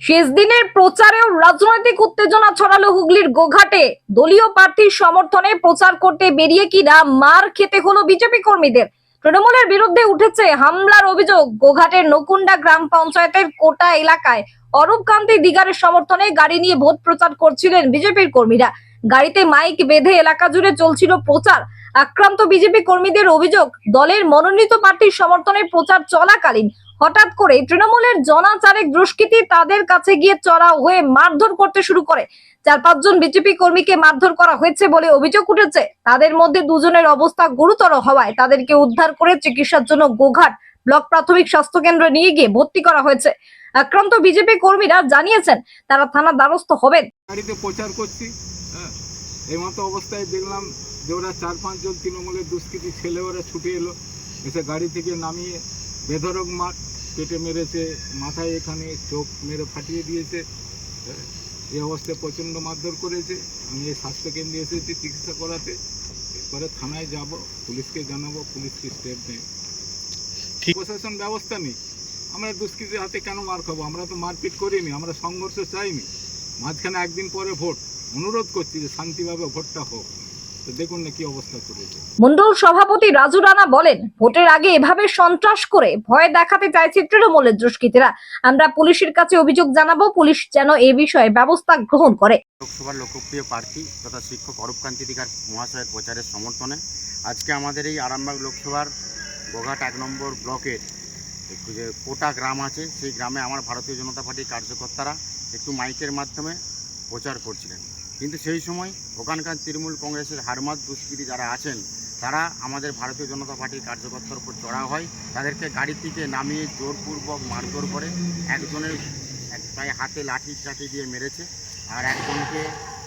শেষ দিনের প্রচারেও রাজনৈতিক উত্তেজনা ছড়ালো হুগলির গোঘাটে। দলীয় প্রার্থীর সমর্থনে প্রচার করতে বেরিয়ে কিনা মার খেতে হলো বিজেপি কর্মীদের। তৃণমূলের বিরুদ্ধে উঠেছে হামলার অভিযোগ। গোঘাটের নকুন্ডা গ্রাম পঞ্চায়েতের কোটা এলাকায় অরূপ কান্তি দিগারের সমর্থনে গাড়ি নিয়ে ভোট প্রচার করছিলেন বিজেপির কর্মীরা। গাড়িতে মাইক বেঁধে এলাকা জুড়ে চলছিল প্রচার। আক্রান্ত বিজেপি কর্মীদের অভিযোগ, দলের মনোনীত প্রার্থীর সমর্থনে প্রচার চলাকালীন হঠাৎ করে তৃণমূলের জনাচারেক দুষ্কৃতী তাদের কাছে গিয়ে চড়াও হয়ে মারধর করতে শুরু করে। 4-5 জন বিজেপি কর্মীকে মারধর করা হয়েছে বলে অভিযোগ উঠেছে। তাদের মধ্যে দুজনের অবস্থা গুরুতর হওয়ায় তাদেরকে উদ্ধার করে চিকিৎসার জন্য গোঘাট ব্লক প্রাথমিক স্বাস্থ্য কেন্দ্রে নিয়ে গিয়ে ভর্তি করা হয়েছে। আক্রান্ত বিজেপি কর্মীরা জানিয়েছেন তারা থানার দ্বারস্থ হবেন। গাড়িতে প্রচার করছি, এই মতো অবস্থায় দেখলাম যে ওরা 4-5 জন তৃণমূলের দুষ্কৃতী ছেলে ওরা ছুটে এলো, এসে গাড়ি থেকে নামিয়ে বেধড়ক মার পেটে মেরেছে, মাথায় এখানে চোখ মেরে ফাটিয়ে দিয়েছে। এই অবস্থায় প্রচণ্ড মারধর করেছে। আমি এই স্বাস্থ্যকেন্দ্রে এসেছি চিকিৎসা করাতে। এরপরে থানায় যাব, পুলিশকে জানাবো, পুলিশ কি স্টেপ নেয়। প্রশাসন ব্যবস্থা নেই। আমরা দুষ্কৃতীর হাতে কেন মার খাবো? আমরা তো মারপিট করিনি, আমরা সংঘর্ষ চাইনি। মাঝখানে একদিন পরে ভোট, অনুরোধ করছি যে শান্তিভাবে ভোটটা হোক। দেখুন না কি অবস্থা করেছে। মন্ডল সভাপতি রাজু রানা বলেন, ভোটের আগে এভাবে সন্ত্রাস করে ভয় দেখাতে চাইছে তৃণমূলের দুষ্কৃতীরা। আমরা পুলিশের কাছে অভিযোগ জানাবো, পুলিশ যেন এ বিষয়ে ব্যবস্থা গ্রহণ করে। লোকসভার লোকপ্রিয় প্রার্থী তথা শিক্ষক অরূপ কান্তি দিগার মহাশয়ের প্রচারের সমর্থনে আজকে আমাদের এই আরামবাগ লোকসভার গোঘাট 1 নম্বর ব্লকের যে কোটা গ্রাম আছে, সেই গ্রামে আমার ভারতীয় জনতা পার্টির কার্যকর্তারা একটু মাইকের মাধ্যমে প্রচার করছিলেন। কিন্তু সেই সময় ওখানকার তৃণমূল কংগ্রেসের হারমাত দুষ্কৃতী যারা আছেন তারা আমাদের ভারতীয় জনতা পার্টির কার্যকর্তার উপর চড়াও হয়। তাদেরকে গাড়ি থেকে নামিয়ে জোরপূর্বক মারধর করে একজনের প্রায় হাতে লাঠি দিয়ে মেরেছে, আর একজনকে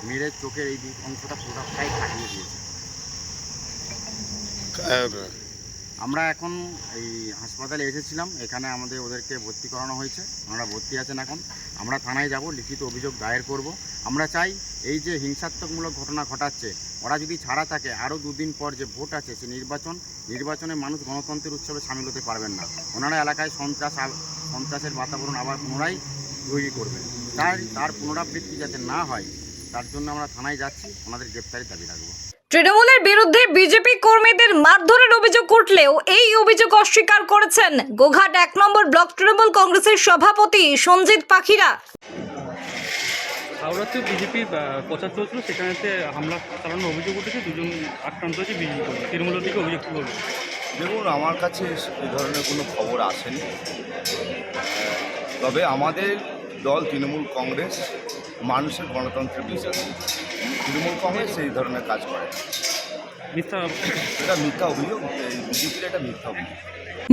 মেরে চোখের এই অংশটা পুরোটাই কাটিয়ে দিয়েছে। আমরা এখন এই হাসপাতালে এসেছিলাম, এখানে আমাদের ওদেরকে ভর্তি করানো হয়েছে, আমরা ভর্তি আছেন এখন। আমরা থানায় যাব, লিখিত অভিযোগ দায়ের করব। আমরা চাই এই যে হিংসাত্মকমূলক ঘটনা ঘটাচ্ছে, ওরা যদি ছাড়া থাকে, আরও 2 দিন পর যে ভোট আছে সে নির্বাচনে মানুষ গণতন্ত্রের উৎসবে সামিল হতে পারবেন না। ওনারা এলাকায় সন্ত্রাসের বাতাবরণ আবার পুনরায় তৈরি করবেন। তার পুনরাবৃত্তি যাতে না হয় তার জন্য আমরা থানায় যাচ্ছি, ওনাদের গ্রেপ্তারের দাবি রাখবো। তৃণমূলের বিরুদ্ধে বিজেপি কর্মীদের মারধরের অভিযোগ উঠলেও এই অভিযোগ অস্বীকার করেছেন গোঘাট 1 নম্বর ব্লক তৃণমূল কংগ্রেসের সভাপতি সঞ্জিত পাখিরা। হাওড়াতে বিজেপির প্রচার চলছিল, সেখানেতে হামলা চালানোর অভিযোগ উঠেছে, 2 জন আক্রান্ত হয়েছে বিজেপি কর্মী। তৃণমূলের দিকে অভিযোগ কী করবে? দেখুন, আমার কাছে এই ধরনের কোনো খবর আসেনি। তবে আমাদের দল তৃণমূল কংগ্রেস মানুষের গণতন্ত্রের বিশ্বাসী। তৃণমূল কংগ্রেস এই ধরনের কাজ করে। এটা মিথ্যা অভিযোগ, বিজেপির এটা মিথ্যা অভিযোগ।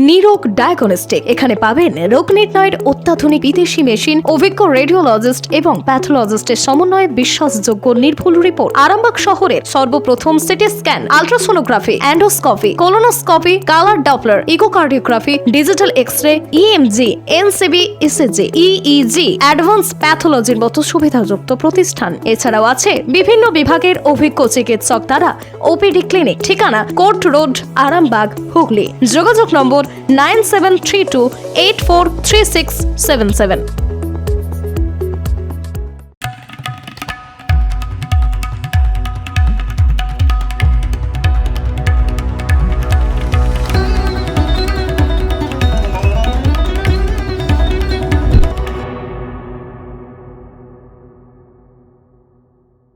নিরোগ ডায়াগনস্টিক, এখানে পাবেন রোগ নির্ণয়ের অত্যাধুনিক বিদেশি মেশিন, অভিজ্ঞ রেডিওলজিস্ট এবং প্যাথোলজিস্টের সমন্বয়ে বিশ্বাসযোগ্য নির্ভুল রিপোর্ট। আরামবাগ শহরের সর্বপ্রথম CT scan, ultrasonography, endoscopy, colonoscopy, colour Doppler, echocardiography, digital X-ray, EMG, NCB, ECG, EEG, advance প্যাথোলজির মতো সুবিধাযুক্ত প্রতিষ্ঠান। এছাড়াও আছে বিভিন্ন বিভাগের অভিজ্ঞ চিকিৎসক দ্বারা ওপিডি ক্লিনিক। ঠিকানা কোর্ট রোড, আরামবাগ, হুগলি। যোগাযোগ নম্বর 9732843677।